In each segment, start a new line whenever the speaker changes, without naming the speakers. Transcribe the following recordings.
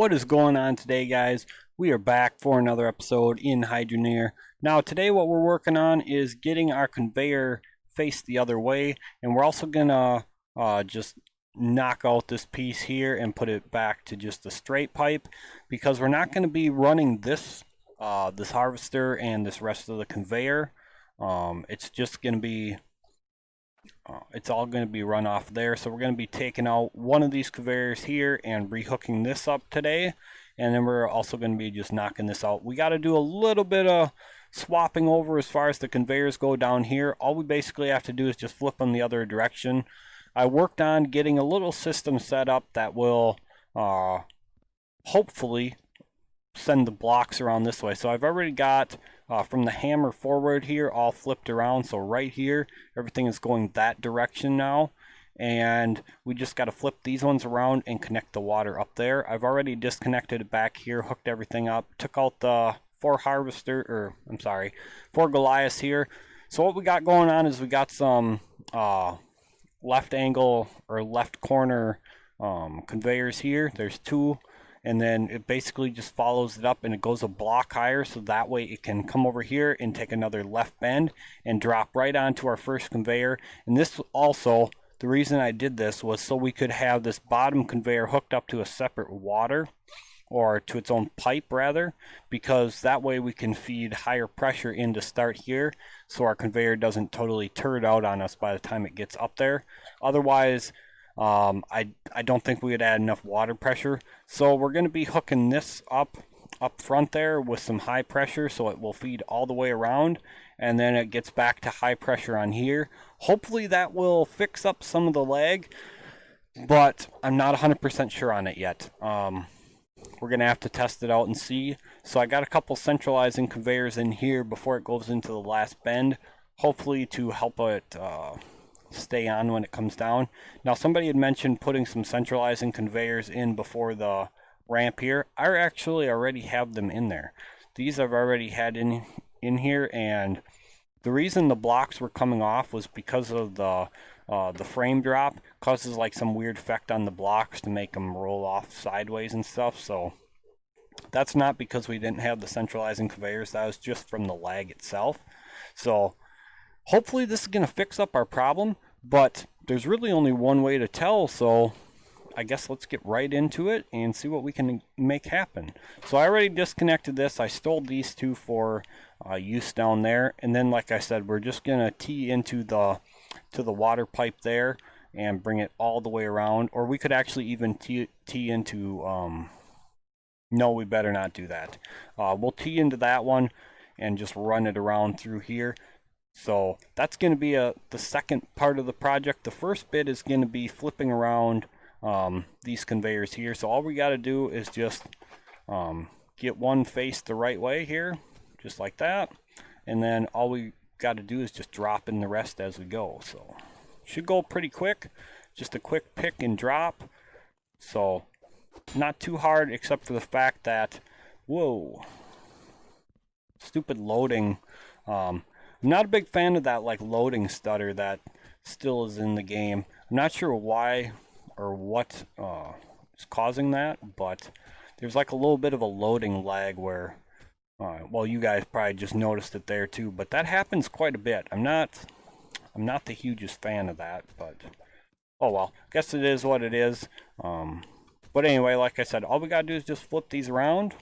What is going on today, guys? We are back for another episode in Hydroneer. Now, today what we're working on is getting our conveyor faced the other way, and we're also gonna just knock out this piece here and put it back to just a straight pipe, because we're not going to be running this this harvester and this rest of the conveyor. It's just going to be it's all going to be run off there. So we're going to be taking out one of these conveyors here and rehooking this up today. And then we're also going to be just knocking this out. We got to do a little bit of swapping over as far as the conveyors go down here. All we basically have to do is just flip them the other direction. I worked on getting a little system set up that will hopefully send the blocks around this way. So I've already got from the hammer forward here all flipped around. So right here, everything is going that direction now. And we just got to flip these ones around and connect the water up there. I've already disconnected it back here, hooked everything up, took out the four Goliaths here. So what we got going on is we got some left angle or left corner conveyors here. There's two. And then it basically just follows it up and it goes a block higher, so that way it can come over here and take another left bend and drop right onto our first conveyor. And this also, the reason I did this was so we could have this bottom conveyor hooked up to a separate water, or to its own pipe rather, because that way we can feed higher pressure in to start here so our conveyor doesn't totally turd out on us by the time it gets up there. Otherwise, I don't think we would add enough water pressure. So we're going to be hooking this up front there with some high pressure, so it will feed all the way around, and then it gets back to high pressure on here. Hopefully that will fix up some of the lag, but I'm not 100% sure on it yet. We're going to have to test it out and see. So I got a couple centralizing conveyors in here before it goes into the last bend, hopefully to help it stay on when it comes down. Now, somebody had mentioned putting some centralizing conveyors in before the ramp here. I actually already have them in there. These I've already had in here, and the reason the blocks were coming off was because of the frame drop. Causes like some weird effect on the blocks to make them roll off sideways and stuff. So that's not because we didn't have the centralizing conveyors. That was just from the lag itself. So hopefully this is going to fix up our problem, but there's really only one way to tell, so I guess let's get right into it and see what we can make happen. So I already disconnected this. I stole these two for use down there, and then like I said, we're just going to tee into the water pipe there and bring it all the way around, or we could actually even tee into no, we better not do that. We'll tee into that one and just run it around through here. So that's going to be the second part of the project. The first bit is going to be flipping around these conveyors here. So all we got to do is just get one faced the right way here, just like that. And then all we got to do is just drop in the rest as we go. So should go pretty quick. Just a quick pick and drop. So not too hard, except for the fact that, whoa, stupid loading. I'm not a big fan of that like loading stutter that still is in the game. I'm not sure why or what is causing that, but there's like a little bit of a loading lag where, well, you guys probably just noticed it there too, but that happens quite a bit. I'm not the hugest fan of that, but oh well, guess it is what it is. But anyway, like I said, all we gotta do is just flip these around,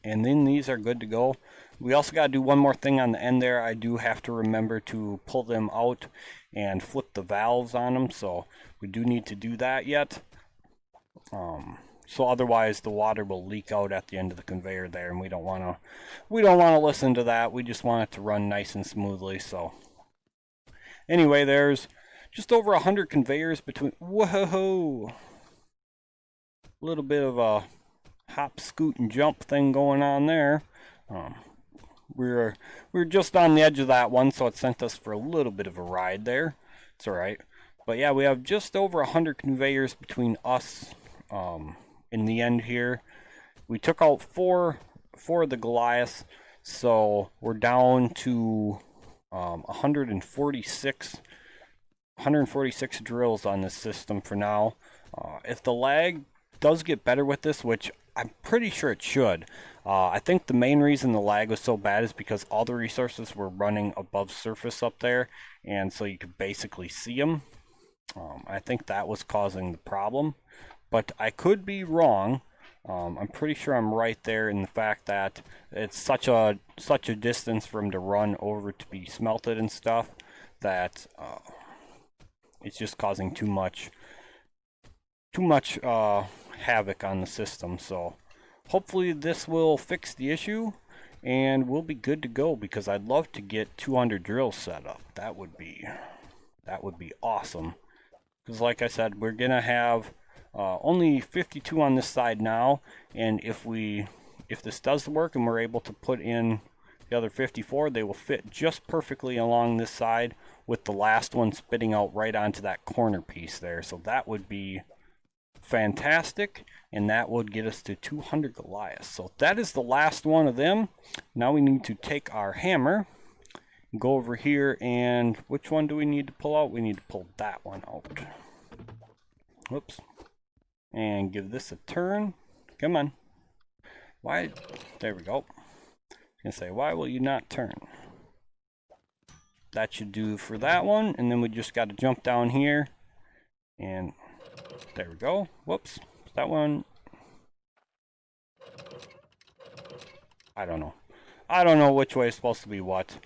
and then these are good to go. We also got to do one more thing on the end there. I do have to remember to pull them out and flip the valves on them, so we do need to do that yet. So otherwise the water will leak out at the end of the conveyor there, and we don't want to listen to that. We just want it to run nice and smoothly. So anyway, there's just over 100 conveyors between. Whoa! A little bit of a hop, scoot, and jump thing going on there. We were just on the edge of that one, so it sent us for a little bit of a ride there. It's alright. But yeah, we have just over 100 conveyors between us in the end here. We took out four of the Goliaths, so we're down to 146 drills on this system for now. If the lag does get better with this, which I'm pretty sure it should. I think the main reason the lag was so bad is because all the resources were running above surface up there, and so you could basically see them. I think that was causing the problem, but I could be wrong. I'm pretty sure I'm right there in the fact that it's such a distance for them to run over to be smelted and stuff that it's just causing too much havoc on the system. So hopefully this will fix the issue and we'll be good to go, because I'd love to get 200 drills set up. That would be awesome, because like I said, we're gonna have only 52 on this side now, and if this does work and we're able to put in the other 54, they will fit just perfectly along this side, with the last one spitting out right onto that corner piece there. So that would be fantastic, and that would get us to 200 Goliaths. So that is the last one of them. Now we need to take our hammer, go over here, and which one do we need to pull out? We need to pull that one out. Whoops. And give this a turn. Come on. Why? There we go. I was gonna say, why will you not turn? That should do for that one, and then we just got to jump down here, and there we go. Whoops. That one. I don't know. I don't know which way is supposed to be what.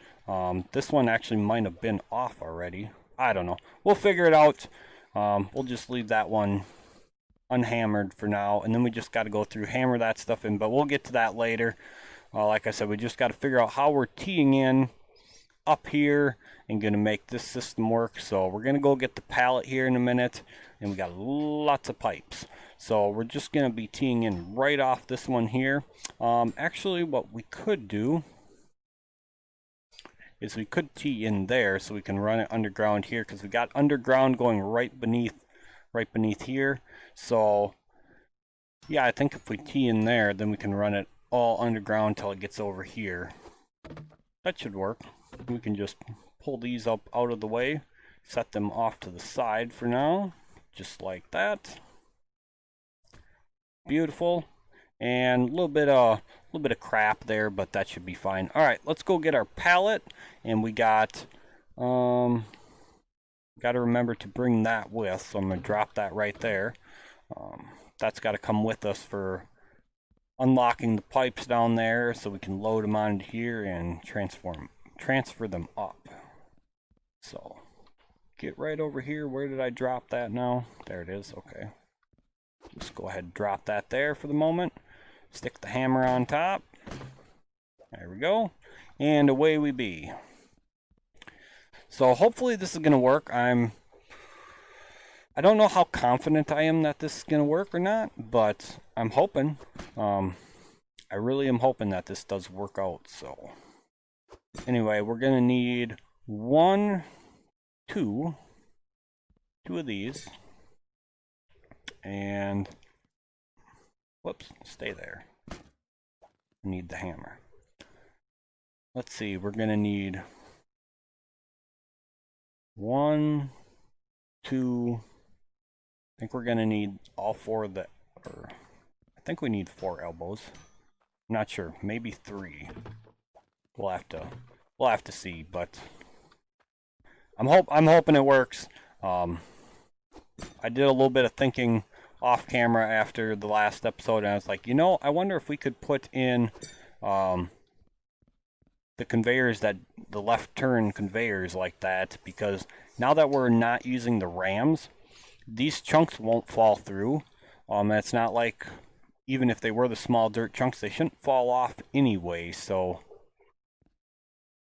This one actually might have been off already. I don't know. We'll figure it out. We'll just leave that one unhammered for now, and then we just got to go through, hammer that stuff in, but we'll get to that later. Like I said, we just got to figure out how we're teeing in up here and gonna make this system work. So we're gonna go get the pallet here in a minute, and we got lots of pipes, so we're just gonna be teeing in right off this one here. Actually, what we could do is we could tee in there so we can run it underground here, because we got underground going right beneath here. So yeah, I think if we tee in there, then we can run it all underground till it gets over here. That should work. We can just pull these up out of the way, set them off to the side for now, just like that. Beautiful. And a little bit of crap there, but that should be fine. All right, let's go get our pallet, and we got to remember to bring that with, so I'm gonna drop that right there. That's got to come with us for unlocking the pipes down there, so we can load them onto here and transfer them up. So get right over here. Where did I drop that now? There it is. Okay, just go ahead and drop that there for the moment. Stick the hammer on top. There we go, and away we be. So hopefully this is gonna work. I don't know how confident I am that this is gonna work or not, but I'm hoping. I really am hoping that this does work out. So anyway, we're gonna need two of these, and whoops, stay there. I need the hammer. Let's see, we're gonna need 1, 2. I think we're gonna need all 4 of the, or I think we need 4 elbows. I'm not sure, maybe 3. We'll have to see, but I'm hoping it works. I did a little bit of thinking off camera after the last episode, and I was like, I wonder if we could put in the conveyors, that the left turn conveyors like that, because now that we're not using the rams, these chunks won't fall through. It's not like, even if they were the small dirt chunks, they shouldn't fall off anyway. So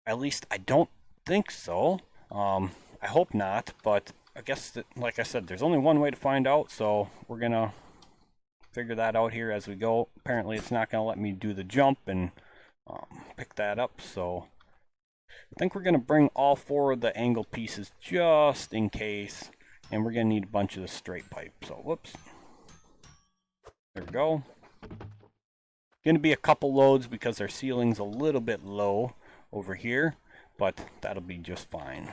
at least I don't think so. I hope not, but I guess that, like I said, there's only one way to find out, so we're gonna figure that out here as we go. Apparently it's not gonna let me do the jump and pick that up, so I think we're gonna bring all 4 of the angle pieces just in case, and we're gonna need a bunch of the straight pipe. So whoops, there we go. Gonna be a couple loads because our ceiling's a little bit low over here, but that'll be just fine.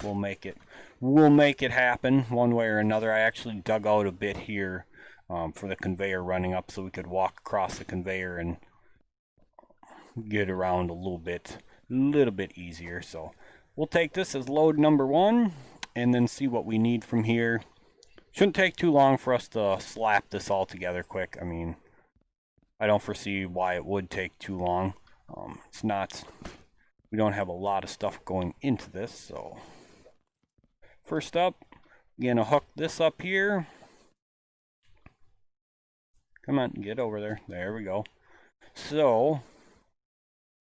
We'll make it happen one way or another. I actually dug out a bit here for the conveyor running up, so we could walk across the conveyor and get around a little bit easier. So we'll take this as load number 1 and then see what we need from here. Shouldn't take too long for us to slap this all together quick. I mean, I don't foresee why it would take too long. It's not, we don't have a lot of stuff going into this. So first up, I'm gonna hook this up here. Come on, get over there. There we go. So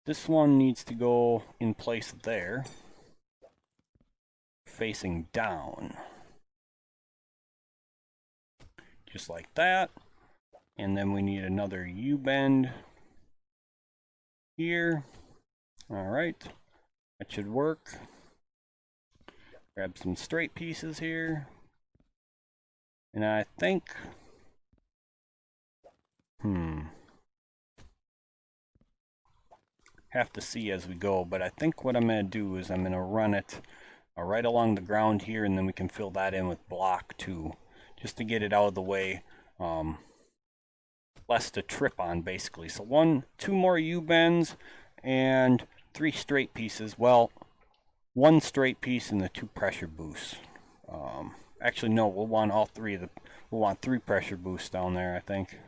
this one needs to go in place there, facing down. Just like that. And then we need another U-bend here. Alright, that should work. Grab some straight pieces here. And I think, have to see as we go, but I think what I'm going to do is I'm going to run it right along the ground here, and then we can fill that in with block too, just to get it out of the way, less to trip on basically. So 2 more U-bends and 3 straight pieces. Well, 1 straight piece and the 2 pressure boosts. Actually no, we'll want all 3 of the, we'll want 3 pressure boosts down there, I think.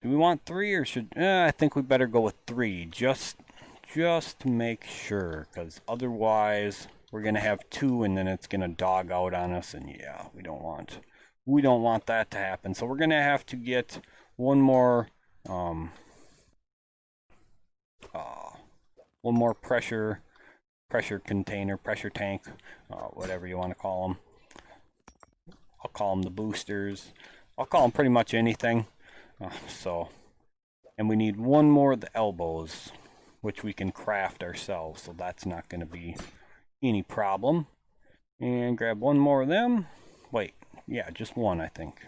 Do we want 3 or should, I think we better go with 3, just to make sure, because otherwise we're gonna have 2 and then it's gonna dog out on us, and yeah, we don't want that to happen. So we're gonna have to get 1 more pressure container, pressure tank, whatever you want to call them. I'll call them the boosters. I'll call them pretty much anything. And we need 1 more of the elbows, which we can craft ourselves, so that's not going to be any problem. And grab 1 more of them. Wait, yeah, just 1, I think.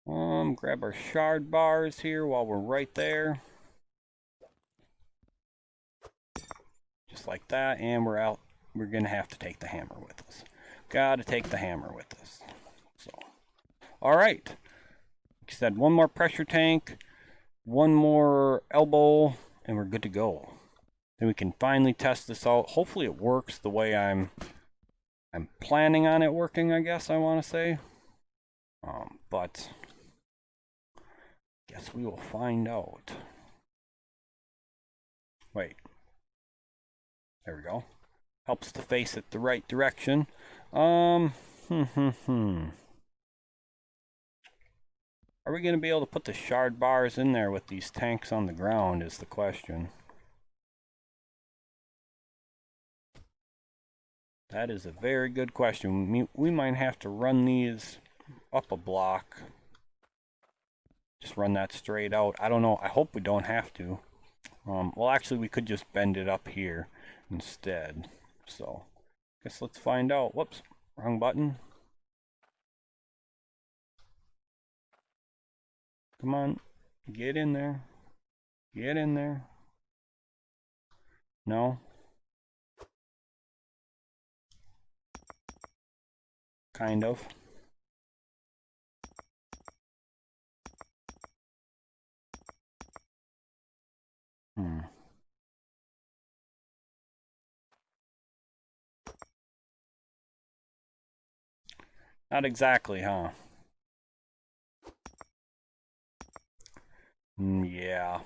Grab our shard bars here while we're right there. Just like that, and we're out. We're going to have to take the hammer with us. Gotta take the hammer with us. So, alright. Like I said, 1 more pressure tank, 1 more elbow, and we're good to go. Then we can finally test this out. Hopefully it works the way I'm planning on it working, I guess I want to say. But guess we will find out. Wait. There we go. Helps to face it the right direction. Are we going to be able to put the shard bars in there with these tanks on the ground is the question. That is a very good question. We might have to run these up a block. Just run that straight out. I don't know. I hope we don't have to. Well, actually, we could just bend it up here instead. So, guess let's find out. Whoops, wrong button. Come on, get in there. Get in there. No. Kind of. Not exactly, huh? Yeah.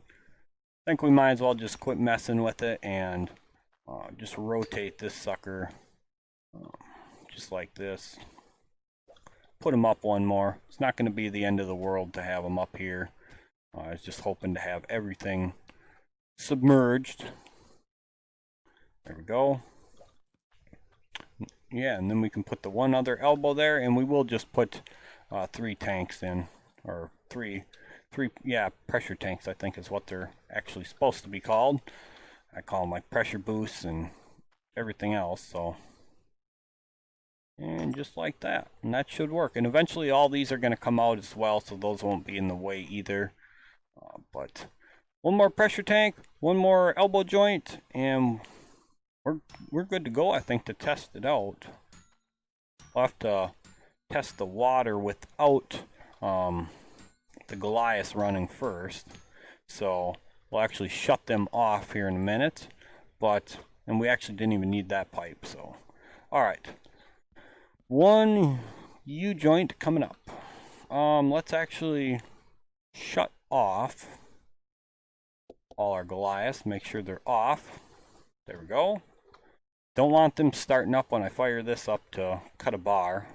I think we might as well just quit messing with it and just rotate this sucker just like this. Put them up 1 more. It's not going to be the end of the world to have them up here. I was just hoping to have everything submerged. There we go. Yeah, and then we can put the 1 other elbow there, and we will just put 3 tanks in, or three, yeah, pressure tanks, I think is what they're actually supposed to be called. I call them like pressure boosts and everything else, so. And just like that, and that should work. And eventually all these are going to come out as well, so those won't be in the way either. But 1 more pressure tank, 1 more elbow joint, and we're good to go, I think, to test it out. We'll have to test the water without the Goliath running first. So we'll actually shut them off here in a minute. And we actually didn't even need that pipe, so. Alright. One U-joint coming up. Let's actually shut off all our Goliaths. Make sure they're off. There we go. Don't want them starting up when I fire this up to cut a bar.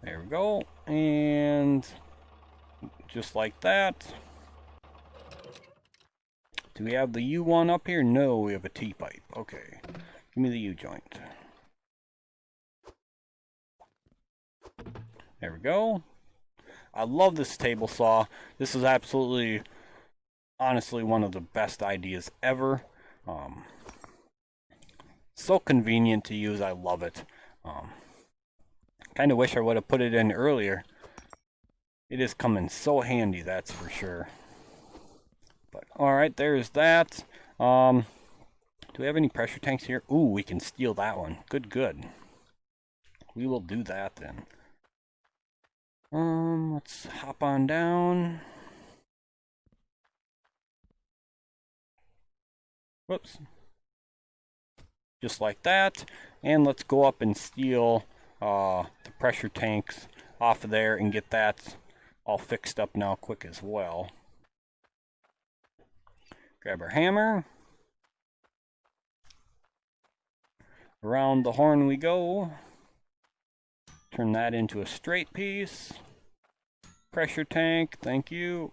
There we go. And just like that. Do we have the U one up here? No, we have a T pipe. Okay. Give me the U joint. There we go. I love this table saw. This is absolutely, honestly, one of the best ideas ever. So convenient to use. I love it. Kind of wish I would have put it in earlier. It is coming so handy, that's for sure. But alright, there's that. Do we have any pressure tanks here? Ooh, we can steal that one. Good, good. We will do that then. Let's hop on down. Whoops. Just like that. And let's go up and steal the pressure tanks off of there and get that all fixed up now quick as well. Grab our hammer. Around the horn we go. Turn that into a straight piece. Pressure tank, thank you.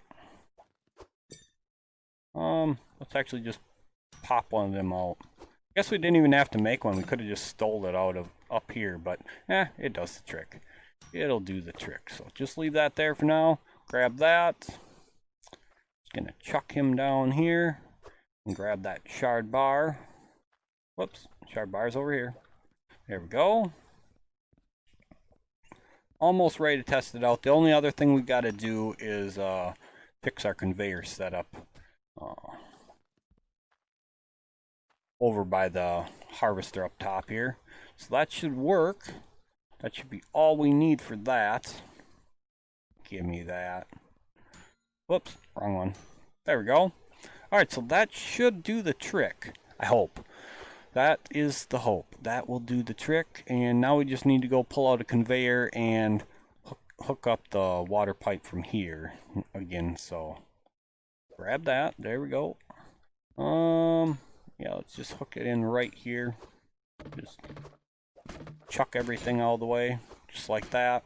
Let's actually just pop one of them out. Guess we didn't even have to make one. We could have just stole it out of up here, but it does the trick. It'll do the trick. So just leave that there for now. Grab that. Just gonna chuck him down here and grab that shard bar. Whoops, shard bar's over here. There we go. Almost ready to test it out. The only other thing we got to do is fix our conveyor setup over by the harvester up top here. So that should work. That should be all we need for that. Give me that. Whoops, wrong one. There we go. Alright, so that should do the trick. I hope. That is the hope. That will do the trick. And now we just need to go pull out a conveyor and hook up the water pipe from here again. So grab that. There we go. Yeah, let's just hook it in right here. Just chuck everything all the way, just like that.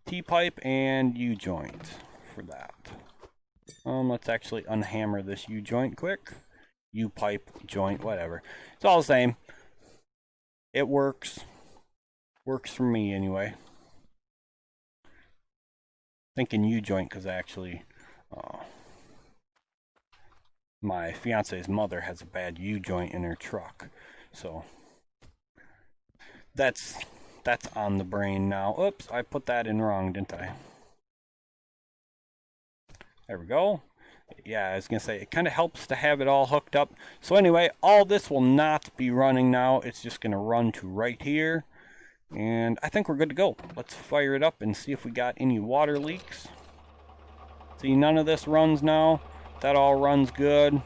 T-pipe and U-joint for that. Let's actually unhammer this U-joint quick. U-pipe, joint, whatever. It's all the same. It works. Works for me anyway. Thinking U-joint because actually my fiance's mother has a bad U-joint in her truck. So that's on the brain now. Oops, I put that in wrong, didn't I? There we go. Yeah, I was going to say, it kind of helps to have it all hooked up. So anyway, all this will not be running now. It's just going to run to right here. And I think we're good to go. Let's fire it up and see if we got any water leaks. See, none of this runs now. That all runs good.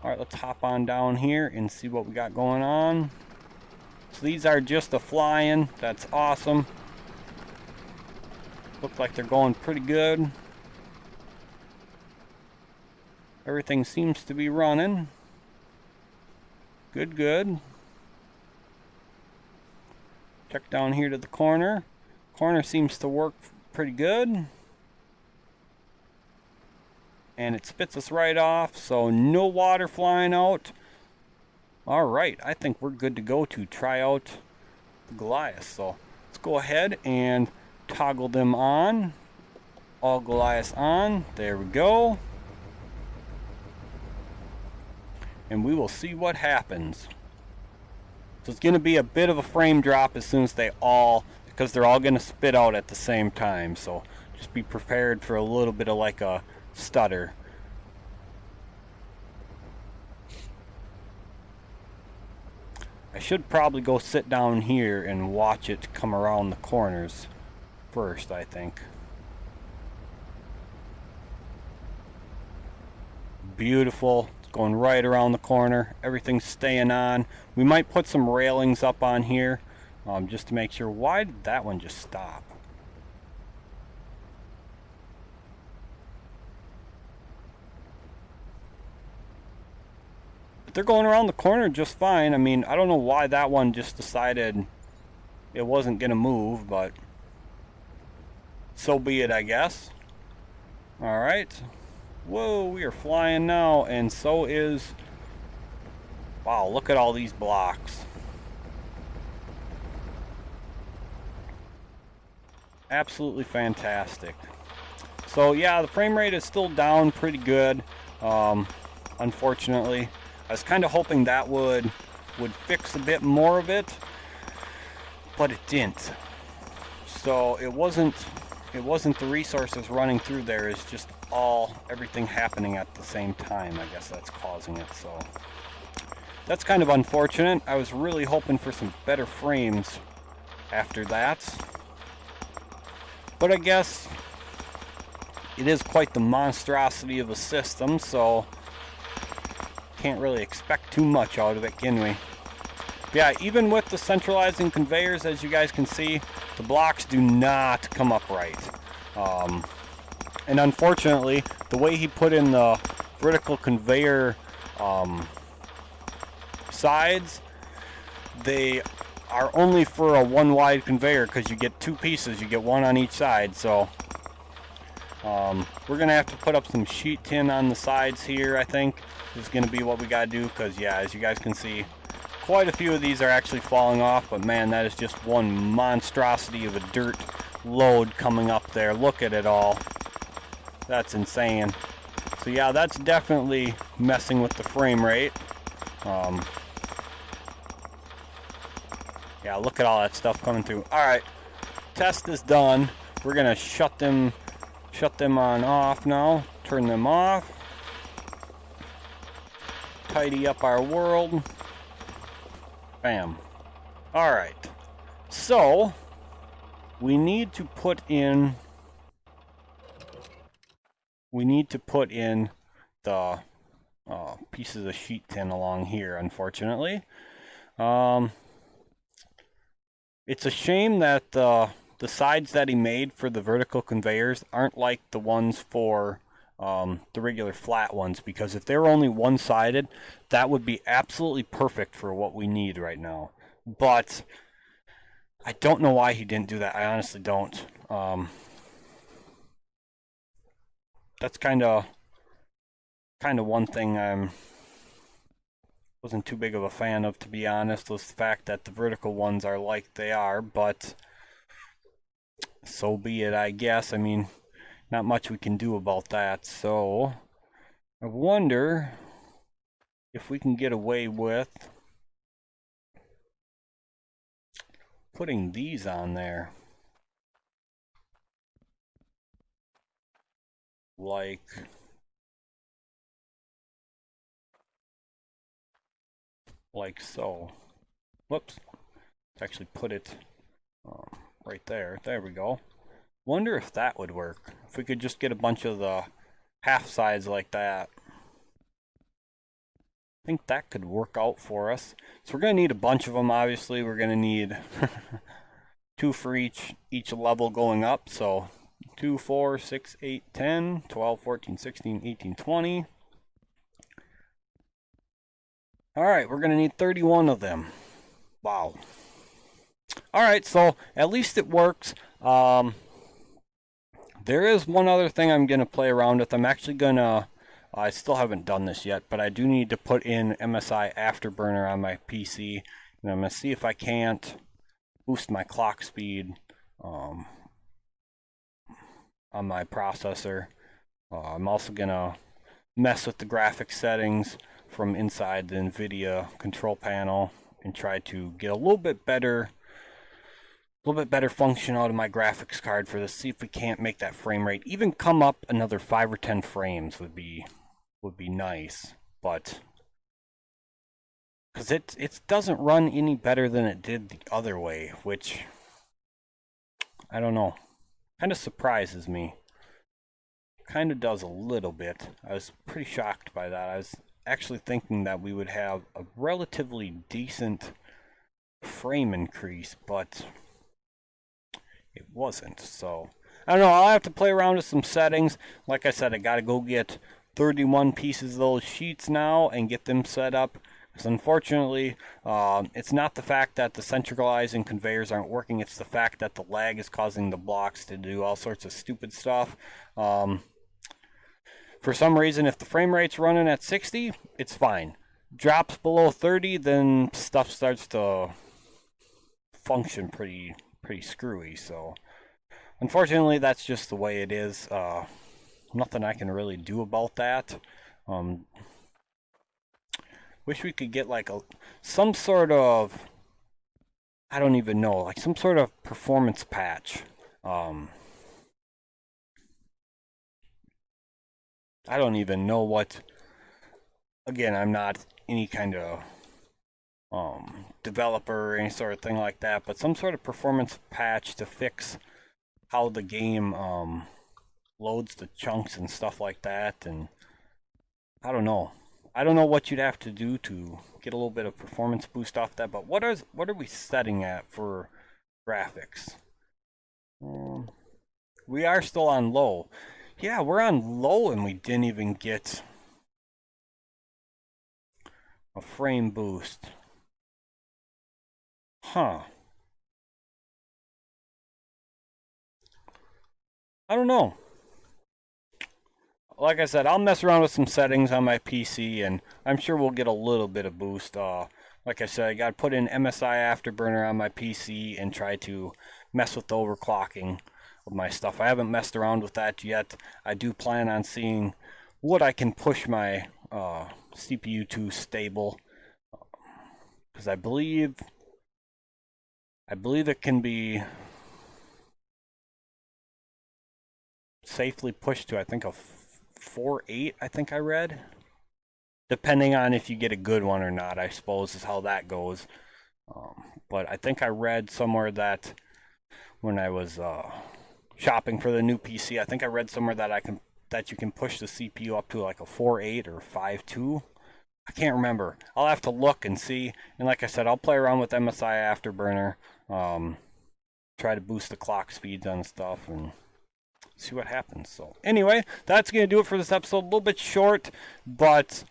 Alright, let's hop on down here and see what we got going on. So these are just the flying. That's awesome. Look like they're going pretty good. Everything seems to be running. Good, good. Check down here to the corner. Corner seems to work pretty good. And it spits us right off, so no water flying out. Alright, I think we're good to go to try out the Goliath. So let's go ahead and toggle them on. All Goliaths on. There we go. And we will see what happens. So it's going to be a bit of a frame drop as soon as because they're all going to spit out at the same time. So just be prepared for a little bit of like a stutter. I should probably go sit down here and watch it come around the corners first, I think. Beautiful. It's going right around the corner. Everything's staying on. We might put some railings up on here just to make sure. Why did that one just stop? But they're going around the corner just fine. I mean, I don't know why that one just decided it wasn't going to move, but so be it, I guess. All right. Whoa, we are flying now, and so is... Wow, look at all these blocks. Absolutely fantastic. So yeah, the frame rate is still down pretty good, unfortunately. I was kind of hoping that would fix a bit more of it, but it didn't. So it wasn't the resources running through there, it's just everything happening at the same time. I guess that's causing it. So that's kind of unfortunate. I was really hoping for some better frames after that, but I guess it is quite the monstrosity of a system, so can't really expect too much out of it, can we? Yeah, even with the centralizing conveyors, as you guys can see, the blocks do not come up right. And unfortunately, the way he put in the vertical conveyor sides, they are only for a one wide conveyor because you get two pieces, you get one on each side. So we're gonna have to put up some sheet tin on the sides here, I think is gonna be what we gotta do, because yeah, as you guys can see, quite a few of these are actually falling off, but man, that is just one monstrosity of a dirt load coming up there. Look at it all. That's insane. So yeah, that's definitely messing with the frame rate. Yeah, look at all that stuff coming through. Alright, test is done. We're gonna shut them on off now. Turn them off. Tidy up our world. Bam. Alright. So we need to put in the pieces of sheet tin along here, unfortunately. It's a shame that the sides that he made for the vertical conveyors aren't like the ones for the regular flat ones, because if they were only one-sided, that would be absolutely perfect for what we need right now. But I don't know why he didn't do that. I honestly don't. That's kind of one thing I wasn't too big of a fan of, to be honest, was the fact that the vertical ones are like they are, but so be it, I guess. I mean, not much we can do about that. So I wonder if we can get away with putting these on there. Like so. Whoops. Let's actually put it right there. There we go. Wonder if that would work. If we could just get a bunch of the half sides like that. I think that could work out for us. So we're going to need a bunch of them, obviously. We're going to need 2 for each level going up. So 2, 4, 6, 8, 10, 12, 14, 16, 18, 20. Alright, we're going to need 31 of them. Wow. Alright, so at least it works. There is one other thing I'm going to play around with. I'm actually going to... I still haven't done this yet, but I do need to put in MSI Afterburner on my PC. And I'm going to see if I can't boost my clock speed on my processor. I'm also going to mess with the graphics settings from inside the NVIDIA control panel and try to get a little bit better little bit better function out of my graphics card for this. See if we can't make that frame rate even come up another 5 or 10 frames would be nice, but because it doesn't run any better than it did the other way, which I don't know, kind of surprises me. Kind of does a little bit. I was pretty shocked by that. I was actually thinking that we would have a relatively decent frame increase, but it wasn't. So I don't know, I'll have to play around with some settings. Like I said, I gotta go get 31 pieces of those sheets now and get them set up, because unfortunately it's not the fact that the centralizing conveyors aren't working, it's the fact that the lag is causing the blocks to do all sorts of stupid stuff. For some reason, if the frame rate's running at 60, it's fine. Drops below 30, then stuff starts to function pretty screwy. So unfortunately, that's just the way it is. Nothing I can really do about that. Wish we could get like some sort of, I don't even know, like some sort of performance patch. I don't even know what. Again, I'm not any kind of developer or any sort of thing like that, but some sort of performance patch to fix how the game loads the chunks and stuff like that. And I don't know what you'd have to do to get a little bit of performance boost off that. But what are we setting at for graphics? We are still on low. Yeah, we're on low and we didn't even get a frame boost. Huh. I don't know. Like I said, I'll mess around with some settings on my PC and I'm sure we'll get a little bit of boost. Like I said, I got to put in MSI Afterburner on my PC and try to mess with the overclocking of my stuff. I haven't messed around with that yet. I do plan on seeing what I can push my CPU to stable, because I believe it can be safely pushed to, I think, a 4.8, I think I read. Depending on if you get a good one or not, I suppose, is how that goes. But I think I read somewhere that when I was shopping for the new PC, I think I read somewhere that you can push the CPU up to like a 4.8 or 5.2. I can't remember. I'll have to look and see. And like I said, I'll play around with MSI Afterburner, try to boost the clock speeds on stuff and see what happens. So anyway, that's gonna do it for this episode. A little bit short, but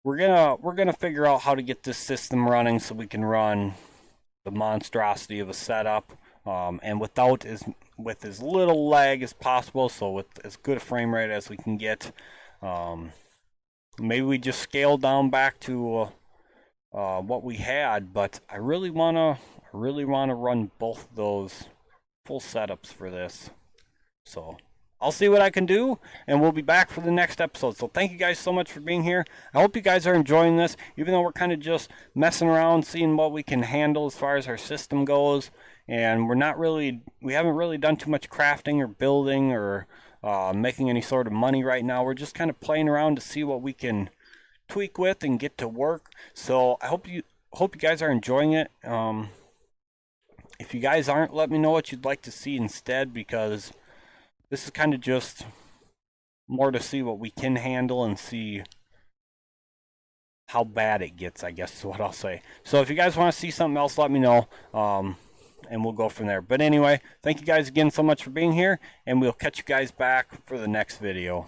we're gonna figure out how to get this system running so we can run the monstrosity of a setup, and with as little lag as possible, so with as good a frame rate as we can get. Maybe we just scale down back to what we had, but I really wanna run both of those full setups for this. So I'll see what I can do, and we'll be back for the next episode. So thank you guys so much for being here. I hope you guys are enjoying this, even though we're kind of just messing around, seeing what we can handle as far as our system goes. And we haven't really done too much crafting or building or making any sort of money right now. We're just kind of playing around to see what we can tweak with and get to work. So I hope you guys are enjoying it. If you guys aren't, let me know what you'd like to see instead, because this is kind of just more to see what we can handle and see how bad it gets, I guess is what I'll say. So if you guys want to see something else, let me know, and we'll go from there. But anyway, thank you guys again so much for being here, and we'll catch you guys back for the next video.